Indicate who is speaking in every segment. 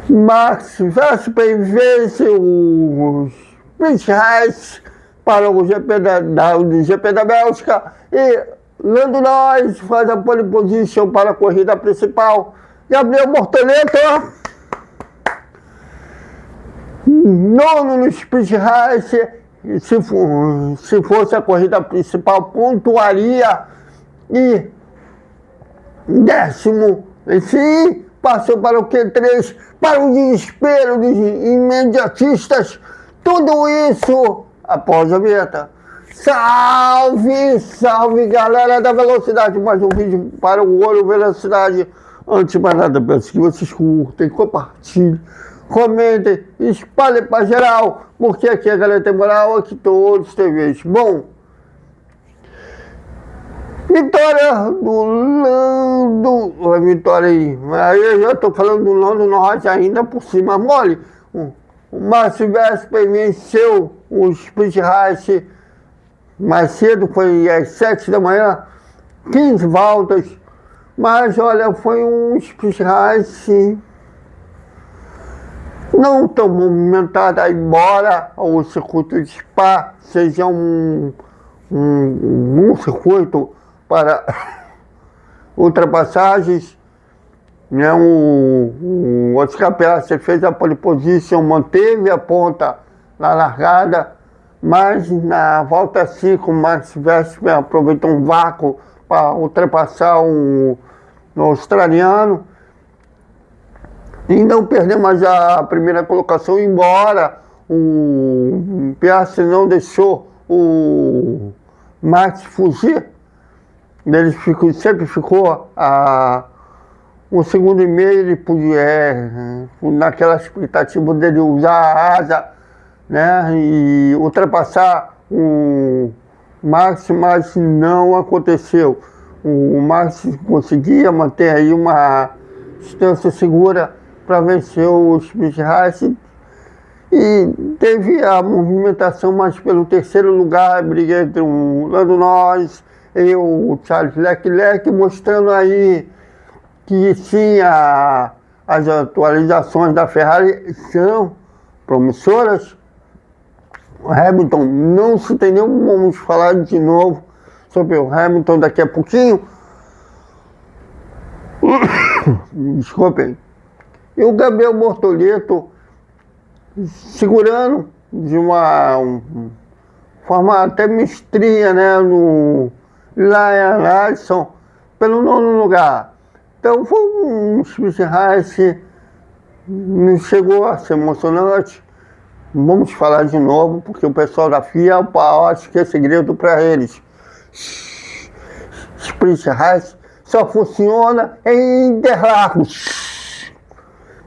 Speaker 1: Max Verstappen vence os Sprint para o GP da Bélgica e Lando Norris faz a pole position para a corrida principal. Gabriel Bortoleto, nono no Sprint Race, se fosse a corrida principal, pontuaria, e décimo, sim, passou para o Q3, para o desespero dos imediatistas. Tudo isso após a vinheta. Salve, salve, galera da velocidade. Mais um vídeo para o Olho Velocidade. Antes de mais nada, peço que vocês curtem, compartilhem, comentem, espalhem para geral, porque aqui a galera tem moral, aqui todos têm vez. Bom, vitória do Lando, a vitória aí eu já estou falando do Lando Norris ainda por cima, mole. O Max Verstappen venceu o Sprint Race mais cedo, foi às 7 da manhã, 15 voltas, mas olha, foi um Sprint Race não tão movimentado, embora o circuito de Spa seja um circuito para ultrapassagens, né? O Oscar Piastri fez a pole position, manteve a ponta na largada, mas na volta 5 o Max Verstappen aproveitou um vácuo para ultrapassar o australiano e não perdeu mais a primeira colocação, embora o Piastri não deixou o Max fugir. Ele sempre ficou um segundo e meio, ele podia, naquela expectativa dele usar a asa, né, e ultrapassar o Max, mas não aconteceu. O Max conseguia manter aí uma distância segura para vencer o Sprint Race e teve a movimentação mais pelo terceiro lugar, a briga entre o Lando Norris e o Charles Leclerc, mostrando aí que sim, as atualizações da Ferrari são promissoras. O Hamilton, não se tem nem vamos falar de novo sobre o Hamilton daqui a pouquinho. Desculpem. E o Gabriel Bortoleto segurando de uma forma até mestria, né, no Liam Lawson pelo nono lugar. Então foi um Sprint Race, não chegou a ser emocionante. Vamos falar de novo, porque o pessoal da FIA, acho que é segredo para eles. Sprint Race só funciona em Interlagos,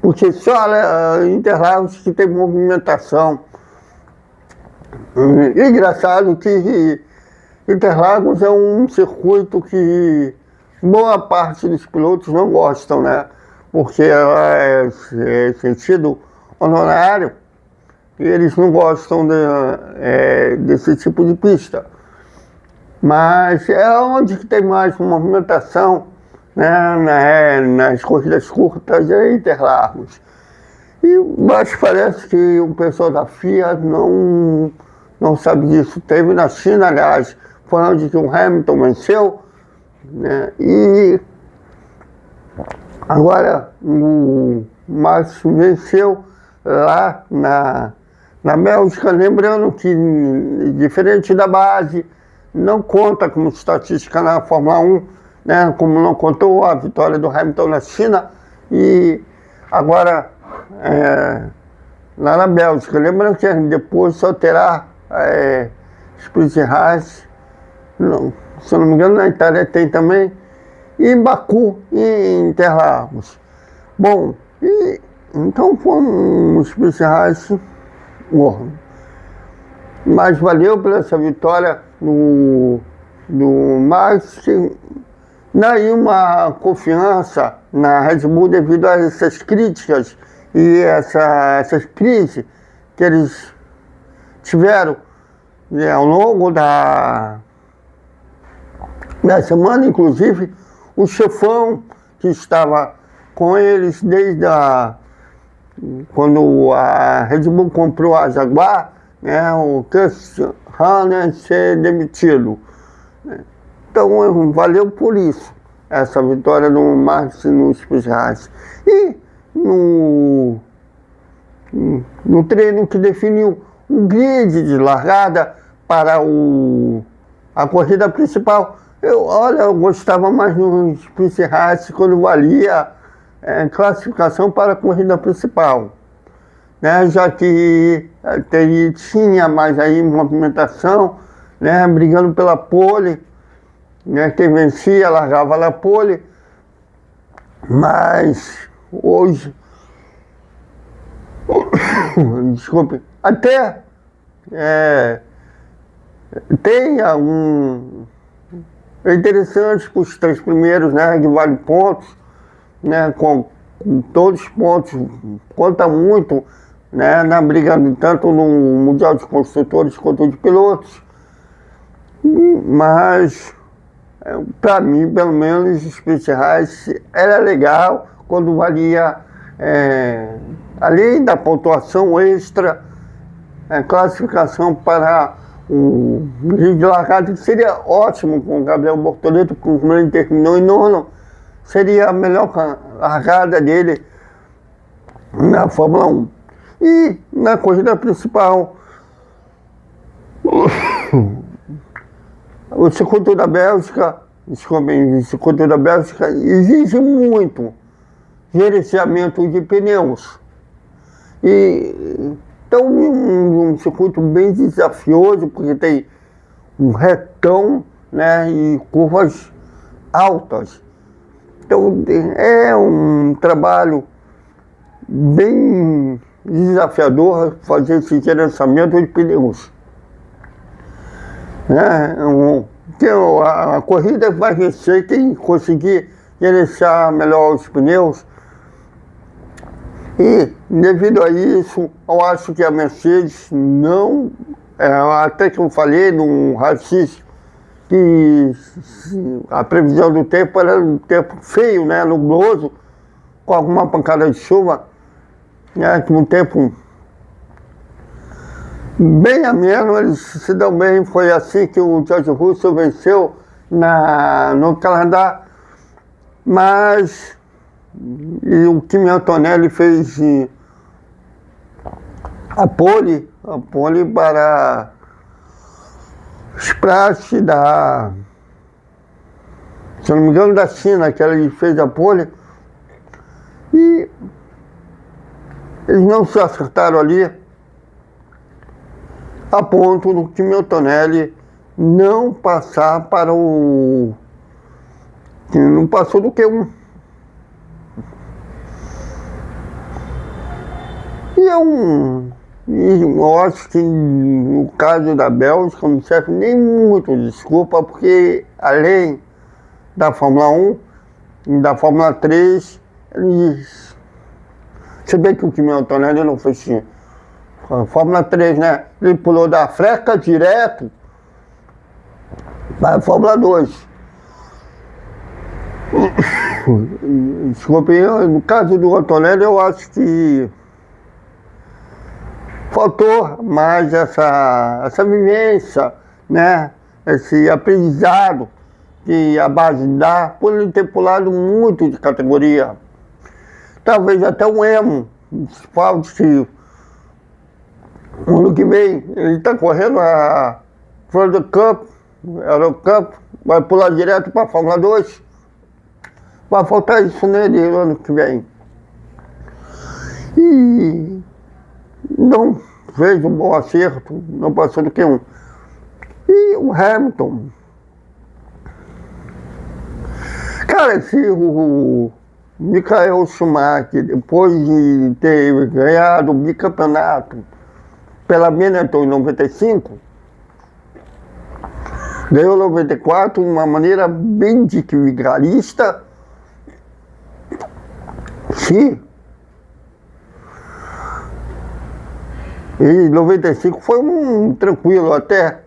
Speaker 1: porque só Interlagos que tem movimentação. Engraçado que Interlagos é um circuito que boa parte dos pilotos não gostam, né? Porque é sentido honorário e eles não gostam desse tipo de pista. Mas é onde que tem mais movimentação, né? Nas corridas curtas é Interlagos. Mas parece que o pessoal da FIA não sabe disso. Teve na China, aliás, foi onde que o Hamilton venceu, né? E agora o Max venceu lá na Bélgica, lembrando que, diferente da base, não conta como estatística na Fórmula 1, né? Como não contou a vitória do Hamilton na China, e agora lá na Bélgica. Lembrando que depois só terá Sprint Race, se eu não me engano na Itália tem também, e em Baku e em Interlagos. Bom, então foi um Sprint Race, mas valeu por essa vitória do Max, daí uma confiança na Red Bull devido a essas críticas e essas crises que eles tiveram, né, ao longo da semana. Inclusive o chefão que estava com eles desde quando a Red Bull comprou a Jaguar, né, o Christian Horner ser demitido. Então valeu por isso, essa vitória do Max no Sprint Race. E no treino que definiu um grid de largada para a corrida principal, eu gostava mais no Sprint Race quando valia classificação para a corrida principal, né? Já que tinha mais aí movimentação, né? Brigando pela pole, né? Quem vencia largava na pole, mas hoje, desculpe, até tem algum interessante para os 3 primeiros, né? Que vale pontos, né? Com todos os pontos, conta muito, né? Na briga tanto no Mundial de Construtores quanto de Pilotos. Mas para mim, pelo menos, o Sprint Race era legal quando valia, além da pontuação extra, classificação para o grid de largada, que seria ótimo com o Gabriel Bortoleto, porque como ele terminou em nono, seria a melhor largada dele na Fórmula 1. E na corrida principal, o circuito da Bélgica, exige muito gerenciamento de pneus. Então, um circuito bem desafioso, porque tem um retão, né, e curvas altas. Então, é um trabalho bem desafiador fazer esse gerenciamento de pneus. A corrida vai vencer quem conseguir gerenciar melhor os pneus. E devido a isso, eu acho que a Mercedes não, até que eu falei no racismo, que a previsão do tempo era um tempo feio, né, nubloso, com alguma pancada de chuva, né, com um tempo bem ameno, eles se dão bem. Foi assim que o George Russell venceu no Canadá, mas o Kimi Antonelli fez a pole para Spratt se não me engano, da China, que ele fez a pole, e eles não se acertaram ali, a ponto do Kimi Antonelli não passar para não passou do Q1. E eu acho que no caso da Bélgica não serve nem muito desculpa, porque além da Fórmula 1 e da Fórmula 3, se bem que o Kimi Antonelli não fez Fórmula 3, né? Ele pulou da freca direto para a Fórmula 2. Desculpe, no caso do Antonelli, eu acho que faltou mais essa vivência, né? Esse aprendizado que a base dá, por ele ter pulado muito de categoria. Talvez até um emo, falte. O ano que vem, ele está correndo a Ford Cup, Eurocup, vai pular direto para a Fórmula 2. Vai faltar isso nele no ano que vem. E não fez um bom acerto, não passou do Q1. E o Hamilton. Cara, se o Michael Schumacher, depois de ter ganhado o bicampeonato pela Benetton em 95, ganhou 94 de uma maneira bem vigarista. Sim. E 95 foi tranquilo até.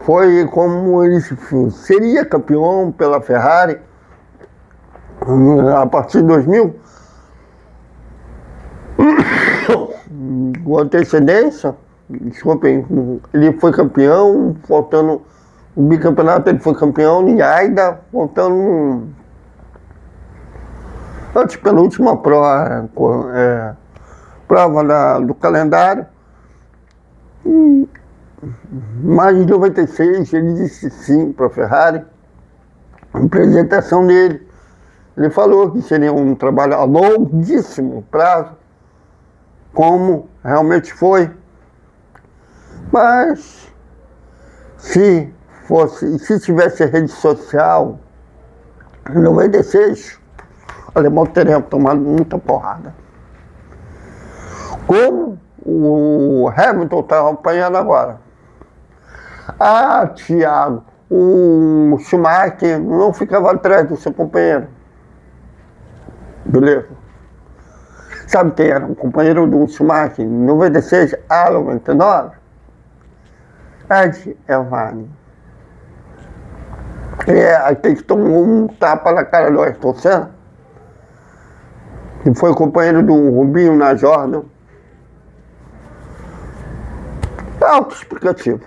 Speaker 1: Foi como ele seria campeão pela Ferrari a partir de 2000. Com antecedência, desculpem, ele foi campeão, faltando o bicampeonato, ele foi campeão em Aida, faltando antes pela última prova, do calendário. Em maio de 96, ele disse sim para a Ferrari, a apresentação dele. Ele falou que seria um trabalho a longuíssimo prazo, como realmente foi. Mas se tivesse rede social em 96, o alemão teria tomado muita porrada. Como o Hamilton está apanhando agora. Ah, Thiago, o Schumacher não ficava atrás do seu companheiro. Beleza? Sabe quem era o companheiro do Schumacher em 96 a 99? Ed Evani. Aquele que tomou um tapa na cara do Ayrton Senna, que foi companheiro do Rubinho na Jordan. É autoexplicativo.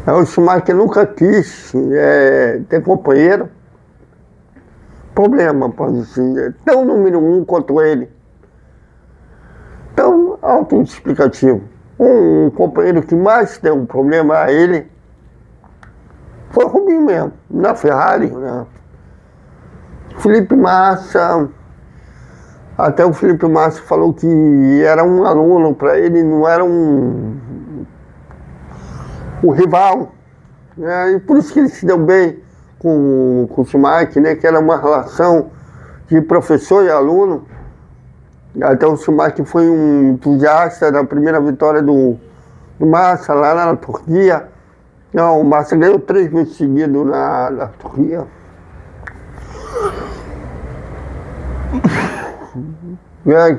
Speaker 1: O Schumacher nunca quis ter companheiro. Problema, pode ser tão número um quanto ele. Tão autoexplicativo. Um companheiro que mais deu um problema a ele foi o Rubinho mesmo, na Ferrari, né? Felipe Massa, até o Felipe Massa falou que era um aluno para ele, não era um rival, né? E por isso que ele se deu bem com o Schumacher, né? Que era uma relação de professor e aluno. Até o Schumacher foi um entusiasta da primeira vitória do Massa lá na Turquia. Não, o Massa ganhou 3 vezes seguidos na Turquia.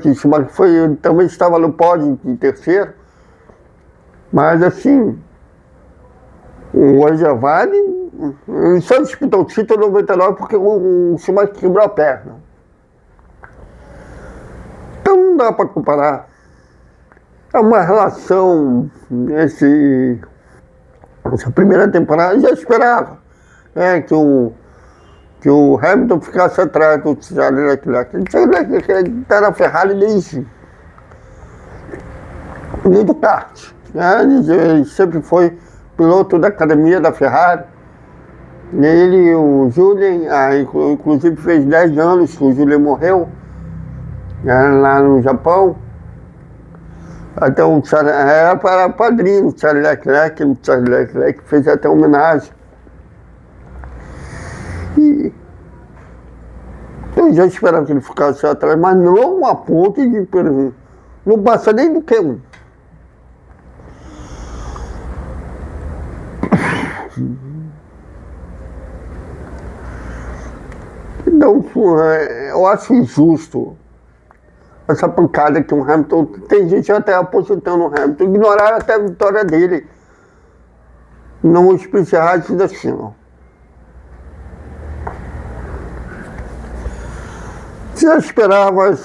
Speaker 1: Que o Schumacher também estava no pódio de terceiro. Mas assim, o Evani só disputou o título em 99 porque o Schumacher quebrou a perna. Então não dá para comparar. É uma relação, essa primeira temporada, já esperava que o Hamilton ficasse atrás do Charles Leclerc. Ele está na Ferrari desde o kart. Ele sempre foi piloto da academia da Ferrari. Ele, o Julien, inclusive fez 10 anos que o Julien morreu, lá no Japão. Até o Charles era padrinho do Charles Leclerc, o Charles Leclerc fez até homenagem. E eu já esperava que ele ficasse atrás, mas não a ponto de, por exemplo, não passa nem do Q1. Então, eu acho injusto essa pancada que o Hamilton... Tem gente até aposentando o Hamilton, ignoraram até a vitória dele no Sprint Race da China. Você já esperava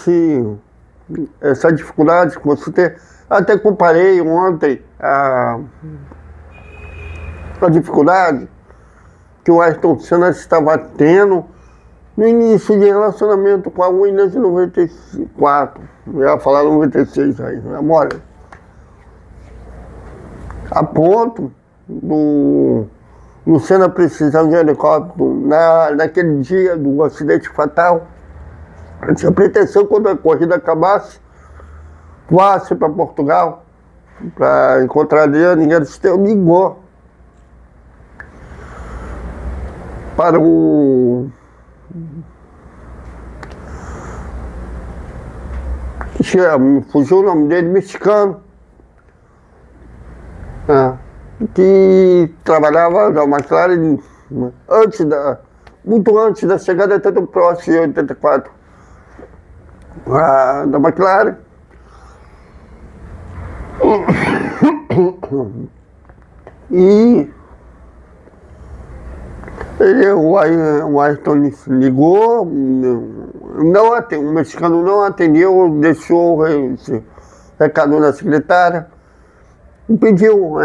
Speaker 1: essa dificuldade que você tem? Até comparei ontem a dificuldade que o Ayrton Senna estava tendo no início de relacionamento com a Williams em 94. Eu ia falar 96 aí, não é mole? A ponto do Senna precisar de um helicóptero naquele dia do acidente fatal. Eu tinha pretensão, quando a corrida acabasse, voasse para Portugal para encontrar Adriano, e eles ligou para me fugiu o nome dele, mexicano, que trabalhava na McLaren muito antes da chegada até do Prost em 84, da McLaren. E o Ayrton ligou, o mexicano não atendeu, deixou esse recado na secretária e pediu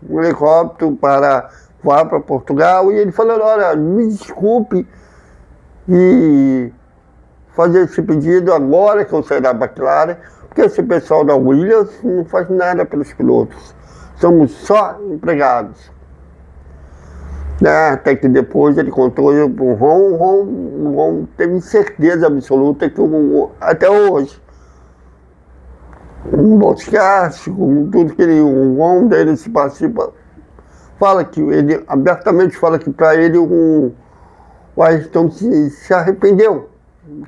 Speaker 1: um helicóptero para voar para Portugal. E ele falou, olha, me desculpe e fazer esse pedido agora que eu saí da McLaren, porque esse pessoal da Williams não faz nada pelos pilotos. Somos só empregados. Até que depois ele contou para o Ron teve certeza absoluta que até hoje, um podcast, com tudo que o Ron dele se participa, fala que ele abertamente fala que para ele o Ayrton se arrependeu de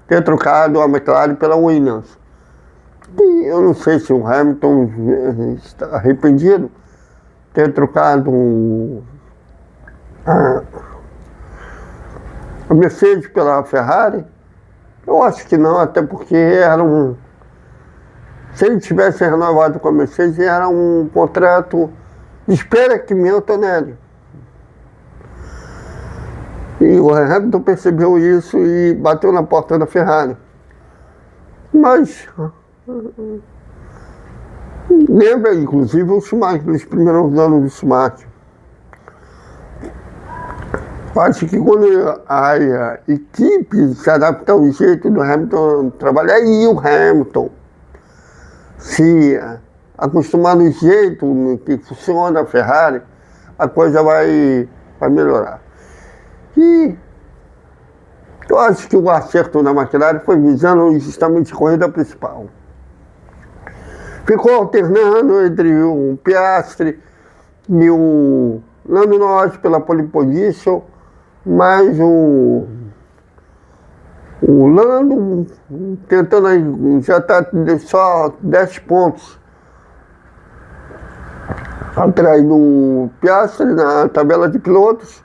Speaker 1: ter trocado a McLaren pela Williams. E eu não sei se o Hamilton está arrependido de ter trocado a Mercedes pela Ferrari. Eu acho que não, até porque se ele tivesse renovado com a Mercedes, era um contrato de espera que meu Tonelli. E o Hamilton percebeu isso e bateu na porta da Ferrari. Mas lembra, inclusive, o Schumacher, nos primeiros anos do Schumacher. Acho que quando a equipe se adapta ao jeito do Hamilton trabalhar, e o Hamilton se acostumar no jeito que funciona a Ferrari, a coisa vai melhorar. E eu acho que o acerto da McLaren foi visando justamente a corrida principal. Ficou alternando entre o Piastri e o Lando Norris pela pole position, mas o Lando tentando, já está só 10 pontos atrás do Piastri na tabela de pilotos.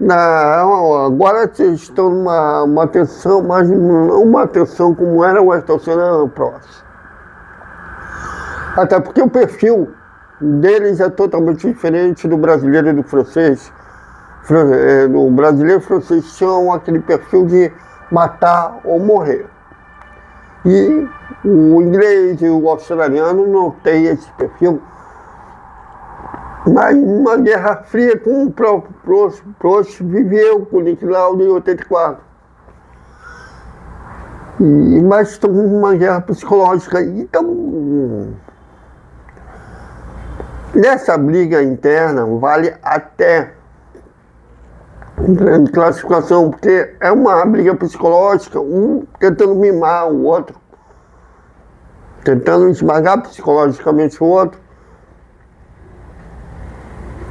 Speaker 1: Agora eles estão numa tensão, mas não uma tensão como era o Ayrton Senna Prost. Até porque o perfil deles é totalmente diferente do brasileiro e do francês. No brasileiro e francês tinham aquele perfil de matar ou morrer. E o inglês e o australiano não tem esse perfil. Mas uma guerra fria com o próprio Prost viveu com o Niki Lauda em 84. Mas estão numa guerra psicológica. Então, nessa briga interna vale até grande classificação, porque é uma briga psicológica, um tentando mimar o outro, tentando esmagar psicologicamente o outro.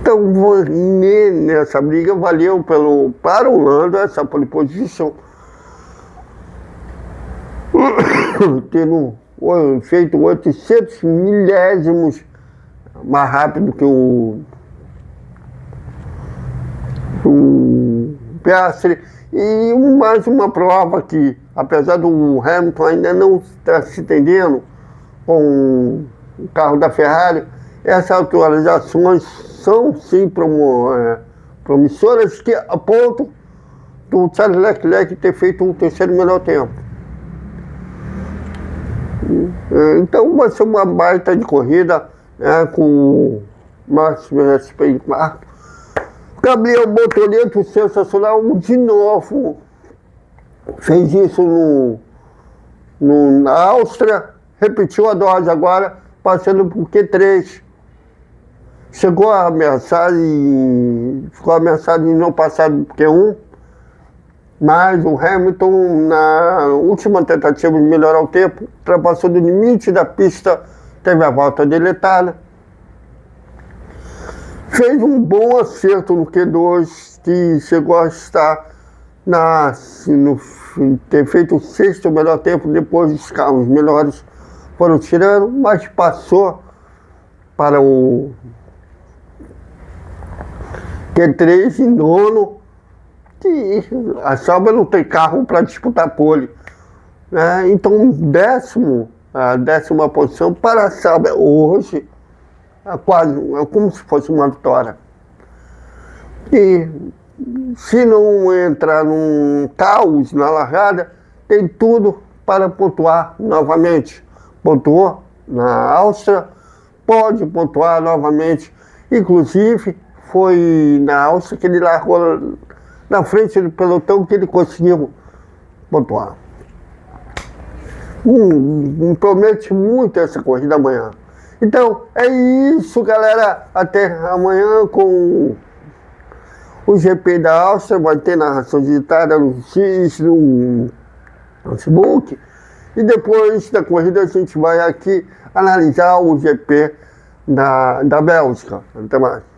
Speaker 1: Então, nessa briga, valeu para o Lando essa pole position, tendo feito 800 milésimos mais rápido que o Piastri. E mais uma prova que, apesar do Hamilton ainda não estar se entendendo com o carro da Ferrari, essas atualizações são sim promissoras, que apontam do Charles Leclerc ter feito o terceiro melhor tempo. Então vai ser uma baita de corrida, com o Max Verstappen em quarto. Gabriel Bortoleto, sensacional, de novo fez isso na Áustria, repetiu a dose agora, passando por Q3. Chegou a ameaçar ficou ameaçado de não passar do Q1, mas o Hamilton, na última tentativa de melhorar o tempo, ultrapassou do limite da pista, teve a volta deletada. Fez um bom acerto no Q2, que chegou a estar ter feito o sexto melhor tempo, depois os carros melhores foram tirando, mas passou para o Q3 em nono, que a Sauber não tem carro para disputar pole. Então, a décima posição para a Sauber hoje é como se fosse uma vitória. E se não entrar num caos na largada, tem tudo para pontuar novamente. Pontuou na Áustria, pode pontuar novamente. Inclusive, foi na Áustria que ele largou na frente do pelotão que ele conseguiu pontuar. Promete muito essa corrida amanhã. Então, é isso, galera. Até amanhã com o GP da Áustria. Vai ter narração digitada no X, no Facebook. E depois da corrida a gente vai aqui analisar o GP da Bélgica. Até mais.